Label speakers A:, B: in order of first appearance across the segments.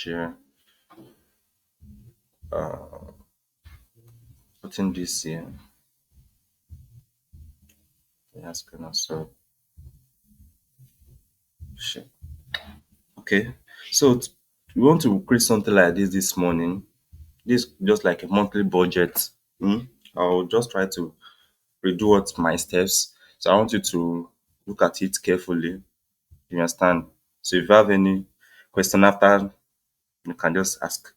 A: Share. Putting this here. Yes, gonna so share. Okay. So we want to create something like this morning. This just like a monthly budget. Hmm? I'll just try to redo what my steps. So I want you to look at it carefully. You understand? So if you have any question after, you can just ask.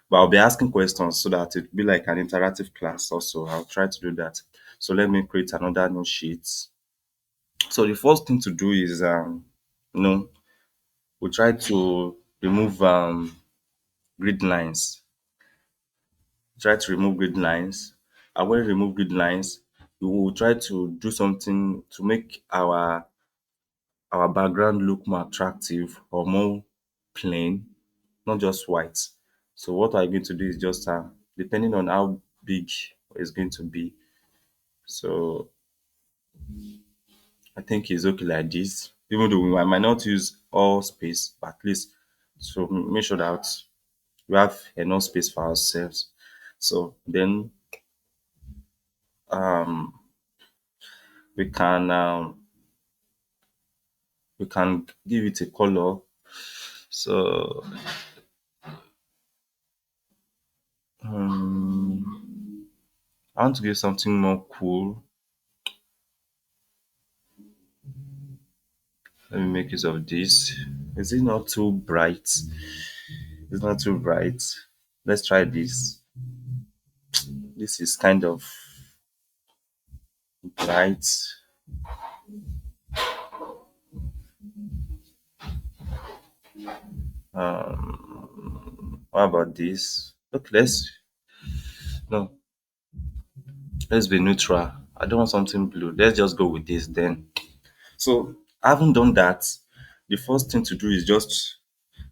A: But I'll be asking questions so that it be like an interactive class also. I'll try to do that. So let me create another new sheet. So the first thing to do is you know, we try to remove grid lines. Try to remove grid lines. And when you remove grid lines, we will try to do something to make our background look more attractive or more plain, not just white. So what I'm going to do is just depending on how big it's going to be. So I think it's okay like this. Even though I might not use all space, but at least so make sure that we have enough space for ourselves. So then um we can um we can give it a color. So I want to give something more cool. Let me make use of this. Is it not too bright? It's not too bright. Let's try this. This is kind of bright. What about this? Look, no, let's be neutral. I don't want something blue. Let's just go with this then. So, having done that, the first thing to do is just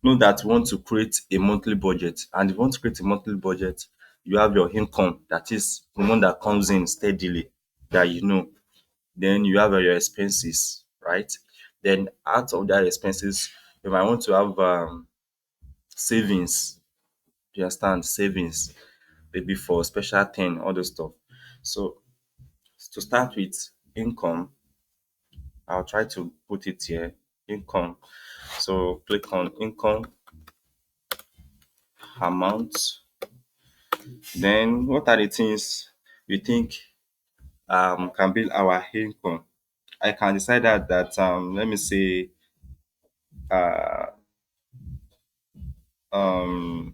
A: know that you want to create a monthly budget. And if you want to create a monthly budget, you have your income, that is the one that comes in steadily, that you know. Then you have your expenses, right? Then out of that expenses, you might want to have savings. You understand? Savings, maybe for special thing, all those stuff. So to start with income, I'll try to put it here. Income. So click on income amount. Then what are the things you think can build our income? I can decide that let me say uh um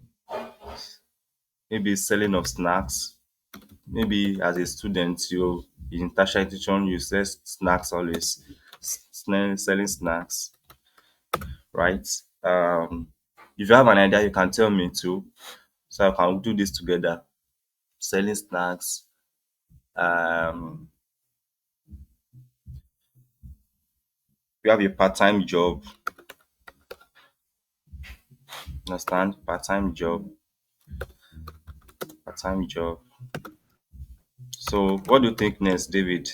A: maybe selling of snacks. Maybe as a student, you in tertiary institution you sell snacks always, selling snacks, right? If you have an idea, you can tell me too, so I can do this together. Selling snacks. Um, you have a part-time job. Understand? Part-time job. Part-time job. So, what do you think next, David?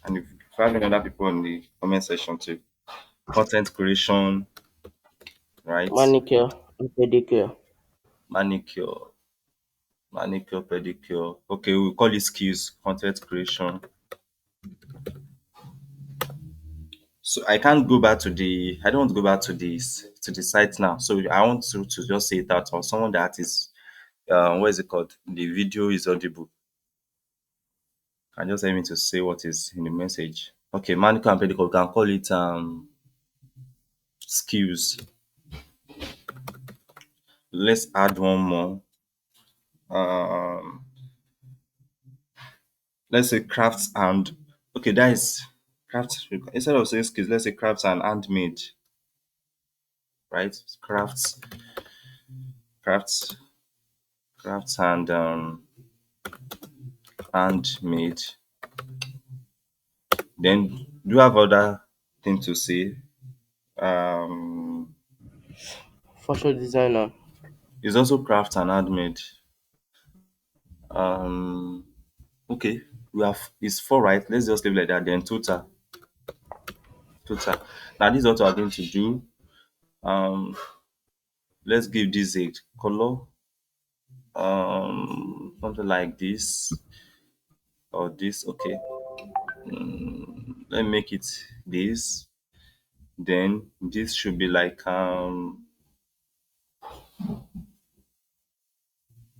A: And if you have any other people in the comment section too, content creation, right?
B: Manicure and pedicure.
A: Manicure, manicure, pedicure. Okay, we'll call it skills, content creation. So I can't go back to the. I don't want to go back to this to the site now. So I want to just say that or someone that is what is it called? The video is audible. Can just help me to say what is in the message. Okay, manicure and pedicure. We can call it skills. Let's add one more. Um, let's say crafts and okay, that is crafts. Instead of saying skills, let's say crafts and handmade, right? Crafts, crafts and handmade. Then do you have other thing to say? Um,
B: Fashion designer.
A: it's also craft and handmade. Um, okay, we have it's four, right? Let's just leave like that. Then total. Now this is what we are going to do. Um, Let's give this a color. Something like this or this. Okay. Let me make it this. Then this should be like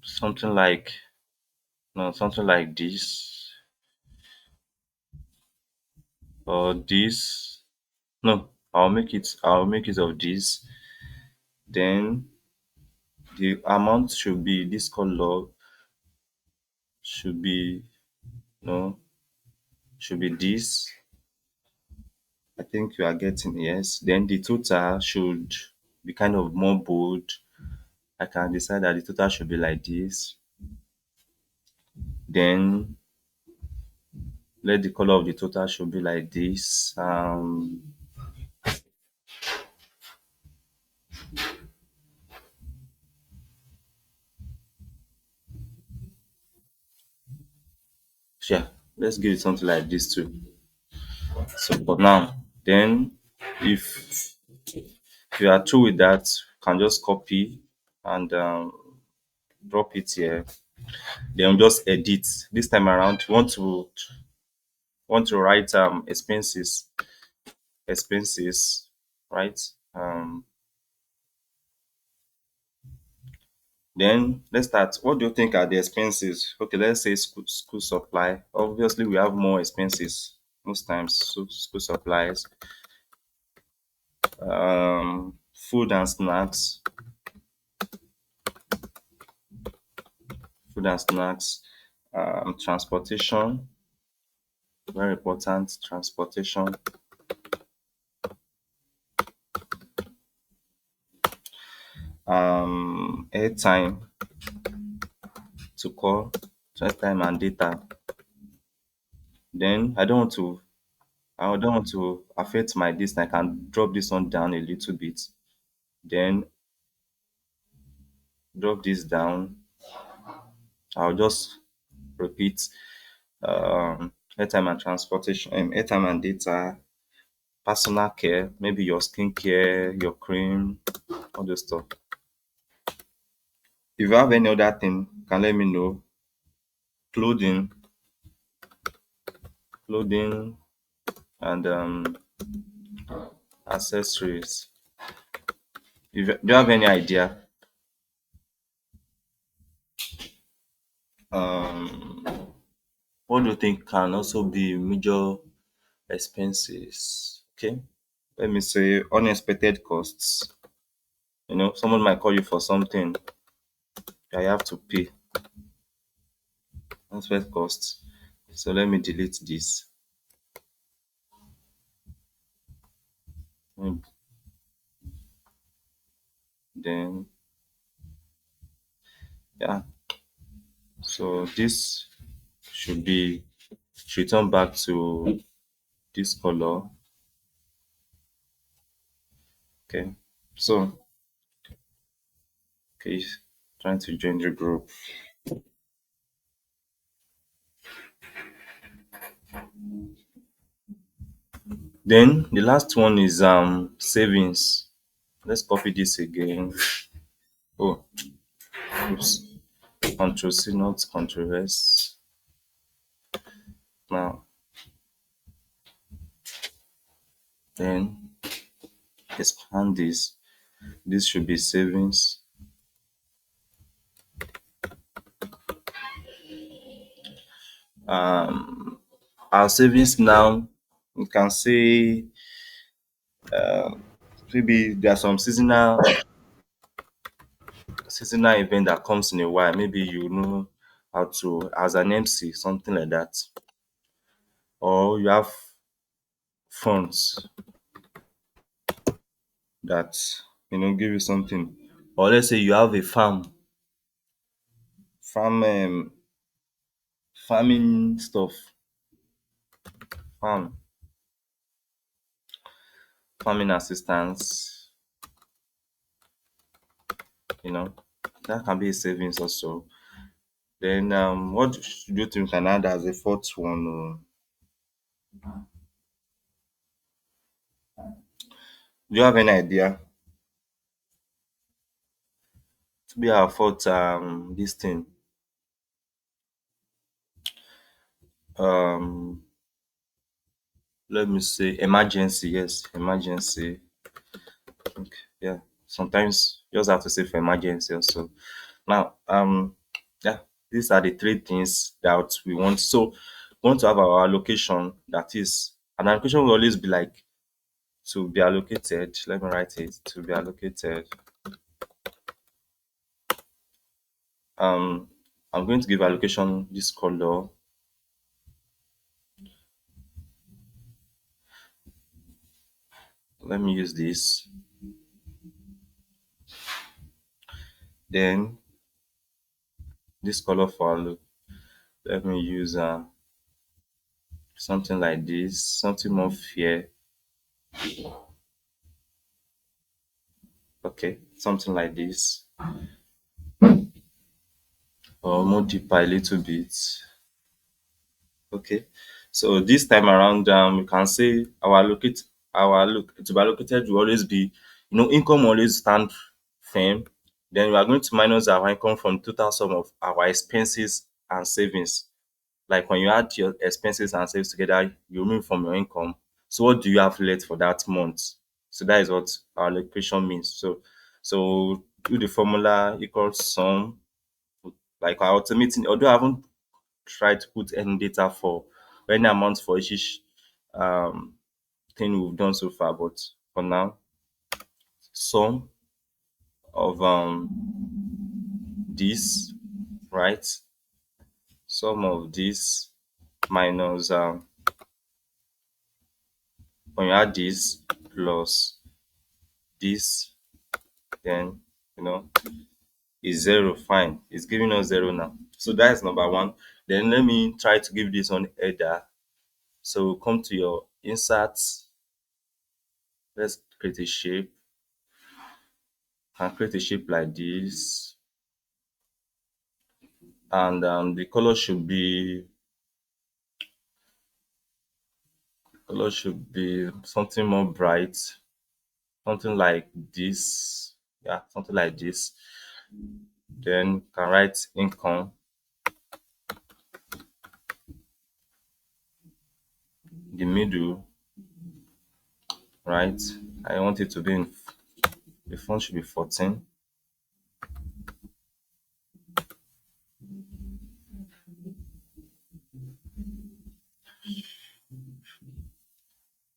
A: something like no something like this or this. No, I'll make it of this. Then the amount should be this color should be no should be this. I think you are getting yes. Then the total should be kind of more bold. I can decide that the total should be like this. Then let the color of the total should be like this. Yeah, let's give it something like this too. So for now, then if you are through with that, you can just copy and drop it here. Then just edit. This time around, you want to write expenses, right? Then let's start. What do you think are the expenses? Okay, let's say school supply. Obviously, we have more expenses most times. So school supplies, food and snacks, food and snacks, transportation, very important. Transportation, airtime to call, airtime and data. Then I don't want to affect my distance. I can drop this one down a little bit. Then drop this down. I'll just repeat airtime and transportation, airtime and data, personal care, maybe your skincare, your cream, all those stuff. If you have any other thing, you can let me know. Clothing, clothing, and accessories. Do you have any idea? Um, what do you think can also be major expenses? Okay, let me say unexpected costs. Someone might call you for something that you have to pay. Unexpected costs. So let me delete this. Mm, Then yeah, so this should be should turn back to this color. Okay, so okay, trying to join the group. Then the last one is savings. Let's copy this again. Oh, oops. Control C, not Control S. Now, then expand this. This should be savings. Um, our savings now, you can say maybe there are some seasonal event that comes in a while. Maybe you know how to as an MC, something like that, or you have funds that give you something, or let's say you have a farm farming stuff, farm farming assistance. You know that can be a savings also. Then what do you think can add as a fourth one? Do you have any idea? to be our fourth this thing. Um let me say emergency. Yes, emergency. Okay, yeah. Sometimes you just have to say for emergency also. Now, yeah, these are the three things that we want. So, we want to have our allocation. That is, an allocation will always be like to be allocated. Let me write it to be allocated. Um, I'm going to give allocation this color. Let me use this. Then this color for let me use something like this, something more fair. Okay, something like this, or more deeper a little bit. Okay. So this time around, we can say our look to be allocated will always be, income will always stand firm. Then we are going to minus our income from total sum of our expenses and savings. Like when you add your expenses and savings together, you remove from your income. So what do you have left for that month? So that is what our allocation means. So do the formula equals sum, like our automating, although I haven't try to put any data for or any amount for each um thing we've done so far, but for now, sum of this, right? Sum of this minus when you add this plus this, then you know is zero. Fine, it's giving us zero now. So that is number one. Then let me try to give this one header. So come to your inserts. Let's create a shape. Can create a shape like this, and the color should be something more bright, something like this. Yeah, something like this. Then can write income, the middle, right? I want it to be in the font should be 14.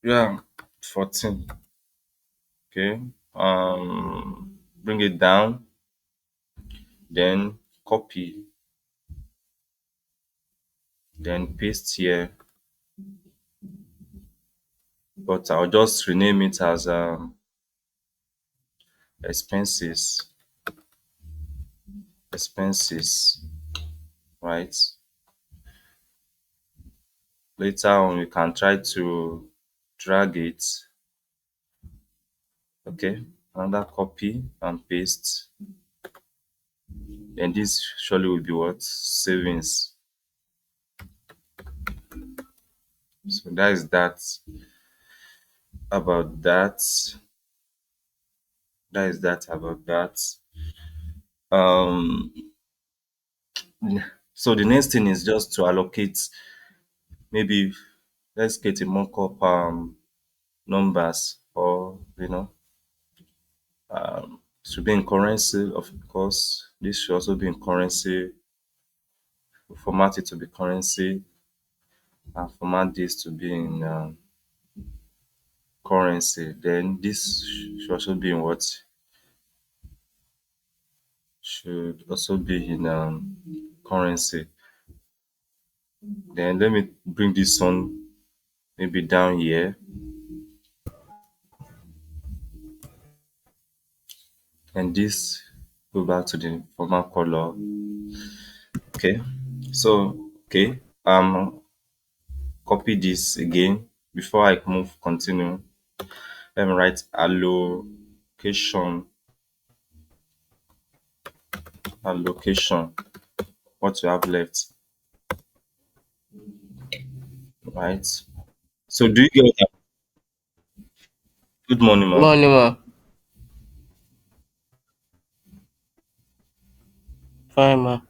A: Yeah, 14. Okay. Bring it down, then copy, then paste here. But I'll just rename it as expenses, expenses, right? Later on, we can try to drag it. Okay, another copy and paste. Then this surely will be what? Savings. So that is that about that. That is that about that. Um, so the next thing is just to allocate. Maybe let's get a mock-up numbers, or should be in currency. Of course, this should also be in currency. We format it to be currency, and format this to be in currency. Then this should also be in what? Should also be in currency. Then let me bring this one maybe down here, and this go back to the former color. Okay. So okay, copy this again before I move continue. Let me write allocation, what you have left, right? So do you get that? Good morning, ma'am.
B: Morning, ma. Fine, ma.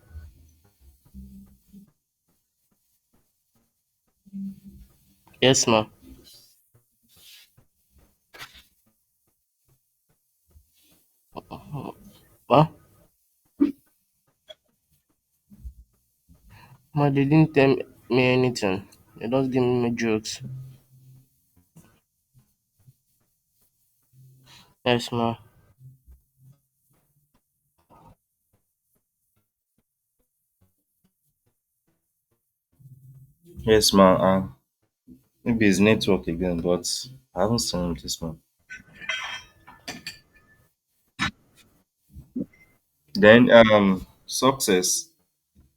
B: Yes, ma. Ma? Ma, they didn't tell me anything. They just give me jokes. Yes, ma.
A: Yes, man. Maybe it's network again, but I haven't seen this one. Then success.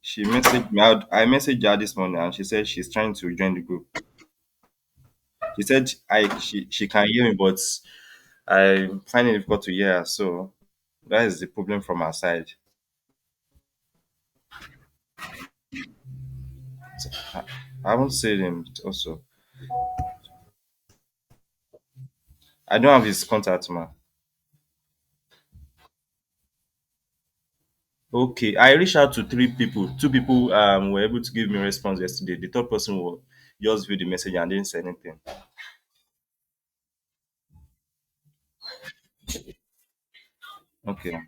A: She messaged me. I messaged her this morning, and she said she's trying to join the group. She said she can hear me, but I find it difficult to hear her. So that is the problem from her side. So, I haven't seen him also. I don't have his contact, man. Okay, I reached out to three people. Two people were able to give me a response yesterday. The third person will just view the message and didn't say anything. Okay,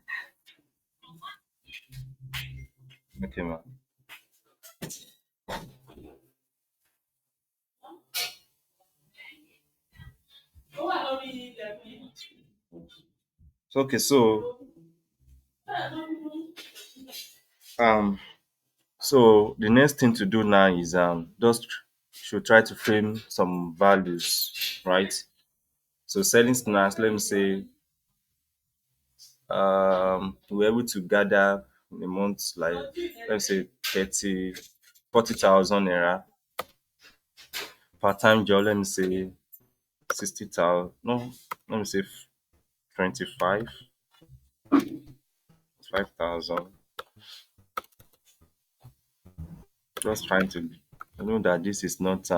A: okay, man. So, okay, so um, so the next thing to do now is just should try to frame some values, right? So selling snacks, let me say, we're able to gather in a month like let's say 30, 40,000 naira part-time job, let me say 60,000, no, let me say 25, 5,000. Just trying to know that this is not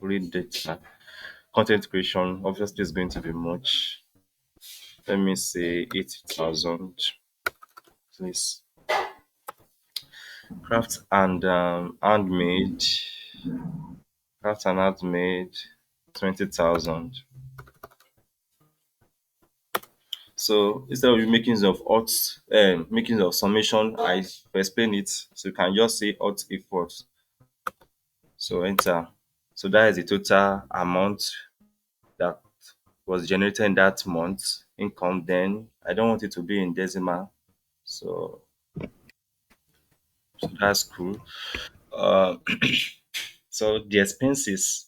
A: real data. Content creation obviously is going to be much. Let me say 80,000. Please. Craft and handmade. Craft and handmade 20,000. So instead of you making use of odds, making use of summation, I explain it. So you can just say odds equals. So enter. So that is the total amount that was generated in that month income. Then I don't want it to be in decimal. So, so that's cool. Uh, so the expenses.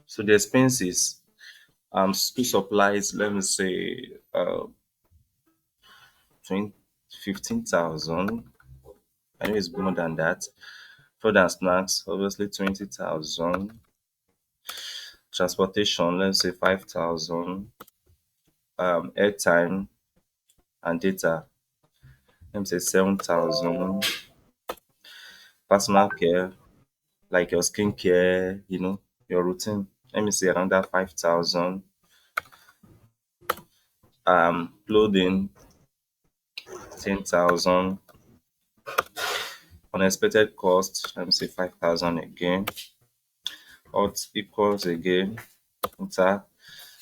A: So the expenses. School supplies. Let me say 20, 15,000. I know it's more than that. Food and snacks, obviously 20,000. Transportation, let's say 5,000. Airtime and data, let me say 7,000. Personal care, like your skincare, your routine. Let me say around that 5,000. Clothing, 10,000. Unexpected cost, let me say 5,000 again. What equals again? Enter.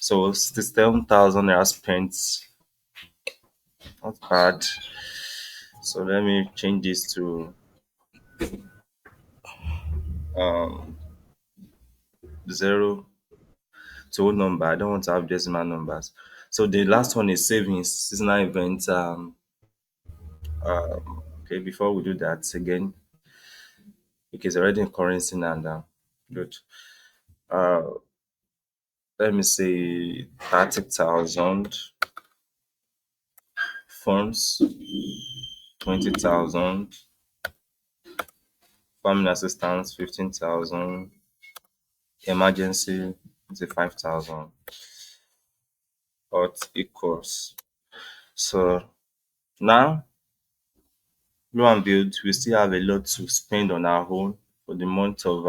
A: So 67,000 naira spent. Not bad. So let me change this to um zero to whole number. I don't want to have decimal numbers. So the last one is savings, seasonal events. Okay, before we do that again, because already in currency and good. Uh, let me say 30,000 funds, 20,000 family assistance, 15,000 emergency, say 5,000 or equals. So now, lo and behold, we still have a lot to spend on our own for the month of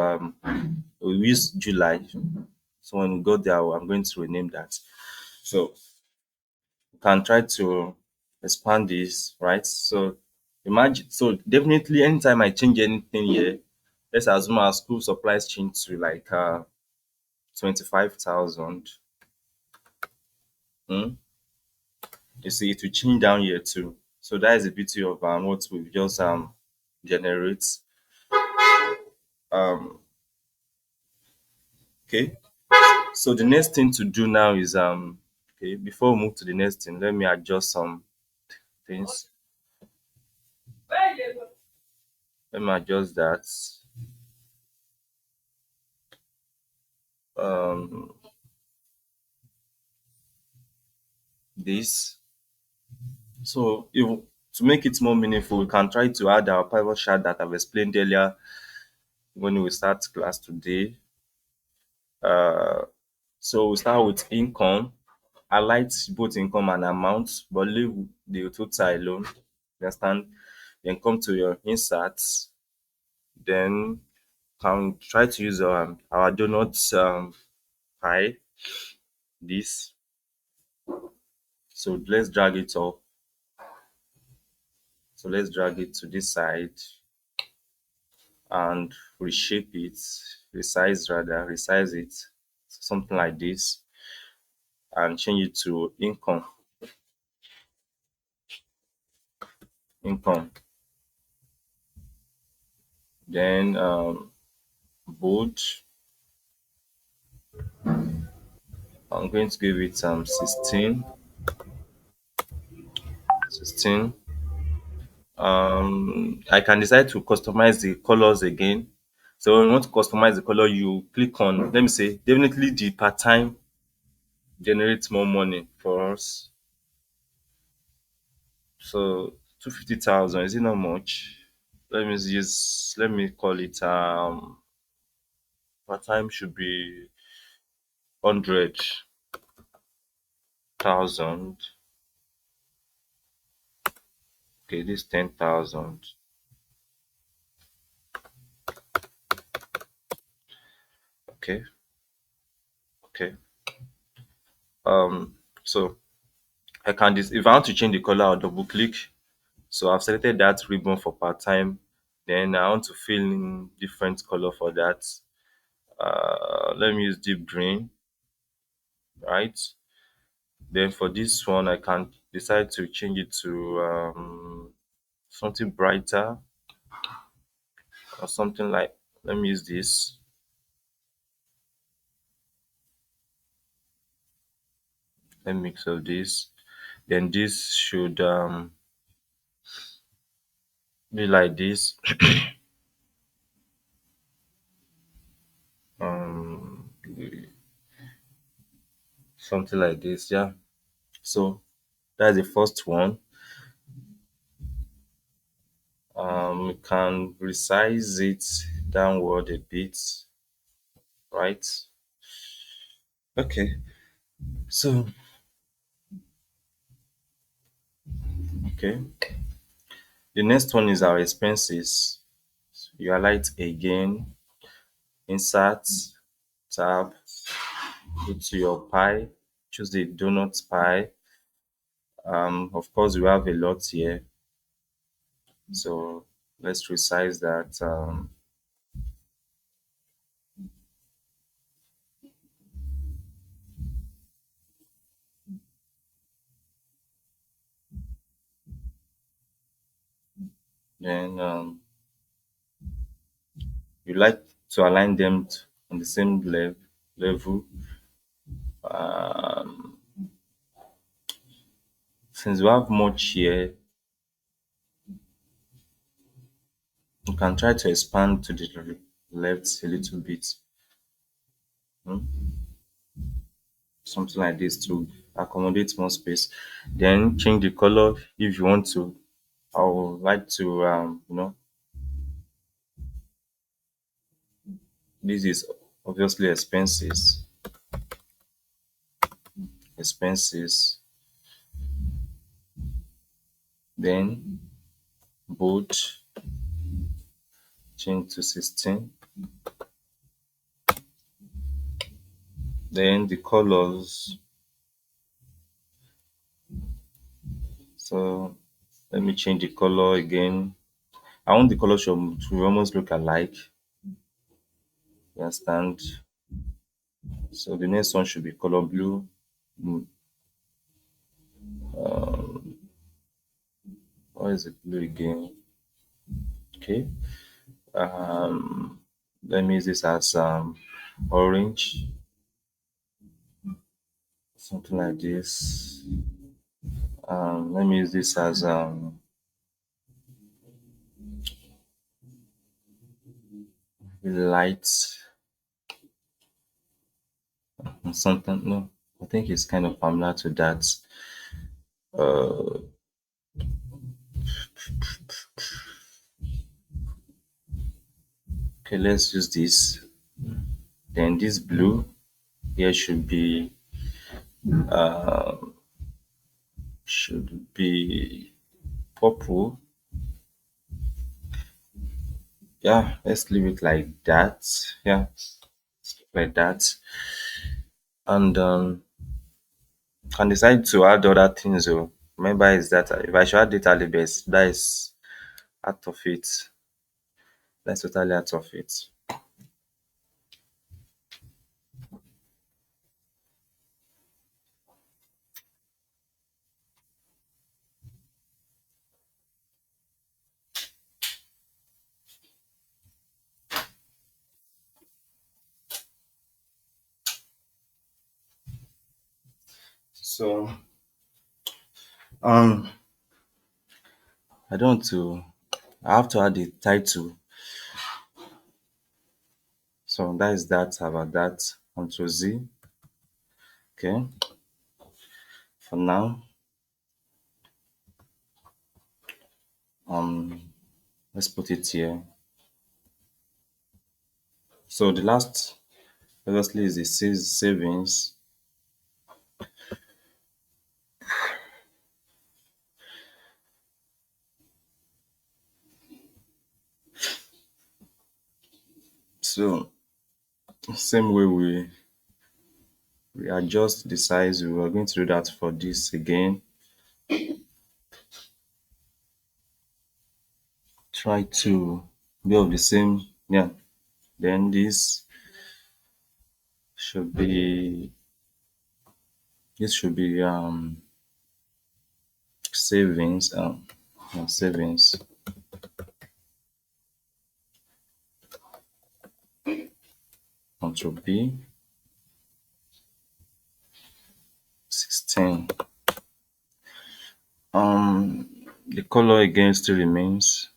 A: we use July. So when we go there, I'm going to rename that. So we can try to expand this, right? So imagine, so definitely anytime I change anything here, let's assume our school supplies change to like 25,000. Hmm? You see, it will change down here too. So that is the beauty of what we just generate. Um, okay. So the next thing to do now is okay, before we move to the next thing, let me adjust some things. Let me adjust that. Um, this. So if to make it more meaningful, we can try to add our pivot chart that I've explained earlier when we start class today. Uh, so we start with income. Highlight both income and amount, but leave the total alone. You understand? Then come to your inserts. Then can try to use our donuts pie. This. So let's drag it up. So let's drag it to this side and reshape it, resize it, something like this, and change it to income. Then bold. I'm going to give it 16. I can decide to customize the colors again. So when you want to customize the color, you click on, let me say, definitely the part time generates more money for us. So 250,000, is it not much? Let me call it part time should be 100,000. Okay, this 10,000. Okay, okay. So I can this if I want to change the color, I'll double click. So I've selected that ribbon for part time. Then I want to fill in different color for that. Let me use deep green, right? Then for this one, I can decide to change it to something brighter or something like. Let me use this. Let me mix of this. Then this should be like this. Um, something like this. Yeah. So that's the first one. We can resize it downward a bit, right? Okay. So okay. The next one is our expenses. You highlight again, insert, tab, go to your pie, choose the donut pie. Of course, we have a lot here, so let's resize that. Then you like to align them on the same level. Um, since we have much here, you can try to expand to the left a little bit. Hmm? Something like this to accommodate more space. Then change the color if you want to. I would like to, this is obviously expenses. Then bold, change to 16. Then the colors So let me change the color again. I want the color to almost look alike. You understand? So the next one should be color blue. Mm, what is it blue again? Okay. Um, let me use this as orange, something like this. Let me use this as light, something. No, I think it's kind of familiar to that. Uh, okay, let's use this. Then this blue here should be purple. Yeah, let's leave it like that. Yeah, like that. And can decide to add other things. Oh, remember is that if I should add data labels, that is out of it. That's totally out of it. So um, I don't want to. I have to add the title. So that is that about that. Control Z. Okay. For now, let's put it here. So the last obviously is the savings. So same way we adjust the size. We are going to do that for this again. Try to be of the same. Yeah. Then should be this should be savings savings control B 16. The color again still remains.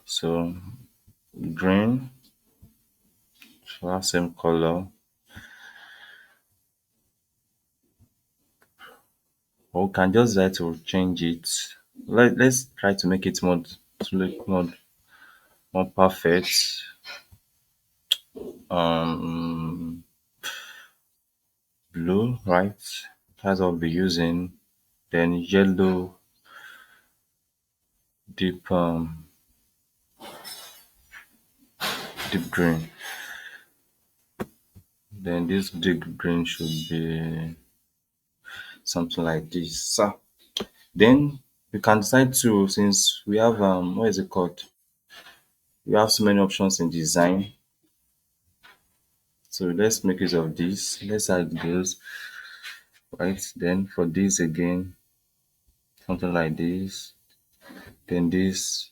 A: So green should have same color. Or we can just try to change it. Let's try to make it to look more perfect. Um Blue, right? That's what we'll be using. Then yellow, deep deep green. Then this deep green should be something like this. So then we can decide to, since we have what is it called? We have so many options in design. So let's make use of this. Let's add those, right? Then for this again, something like this. Then this,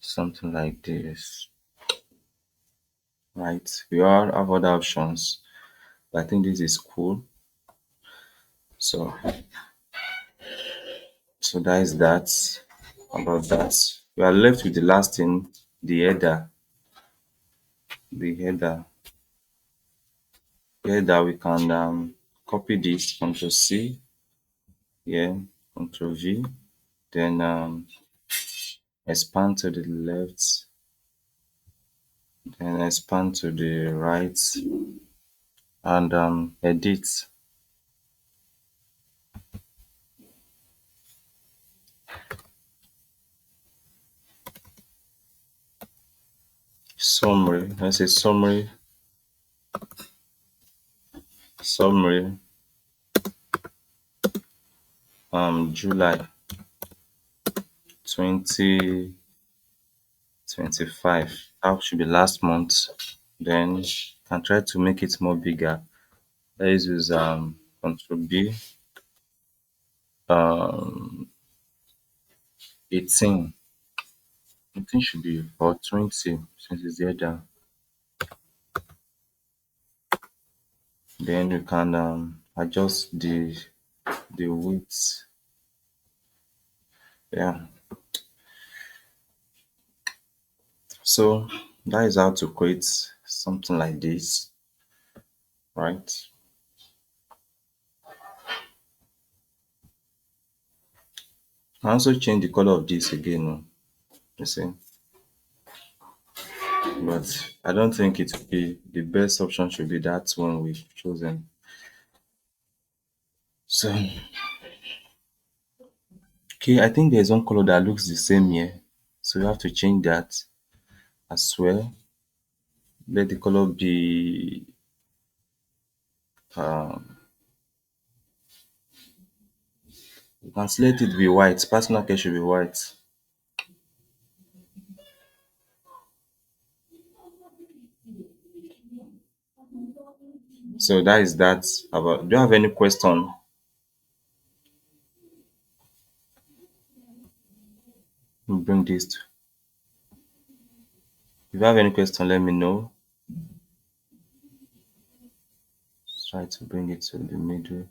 A: something like this. Right? We all have other options. But I think this is cool. So that is that about that. We are left with the last thing, the header. The header. Header we can copy this, Control C, here, Control V, then expand to the left, then expand to the right, and edit. Summary. Let's say summary. July 2025. That should be last month. Then can try to make it more bigger. Let's use Control B. 18. 18 should be or 20 since it's there down. Then you can adjust the width. Yeah. So that is how to create something like this, right? I also change the color of this again, you see, but I don't think it will be the best option. Should be that one we've chosen. So okay, I think there's one color that looks the same here, so we have to change that as well. Let the color be um you can select it be white. Personal care should be white. So that is that. About, do you have any question? Bring this to, if you have any question, let me know. Try to bring it to the middle.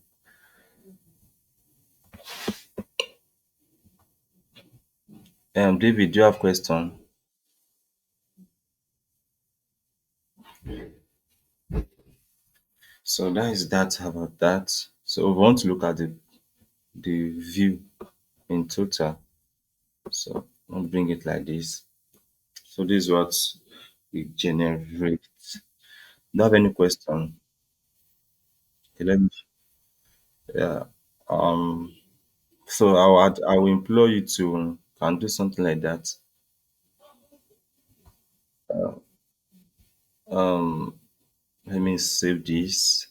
A: David, do you have question? So that is that about that. So we want to look at the view in total. So I'll bring it like this. So this is what it generates. Do you have any question? Okay, let me. Yeah. Um. So I will implore you to can do something like that. Um. Let me save this.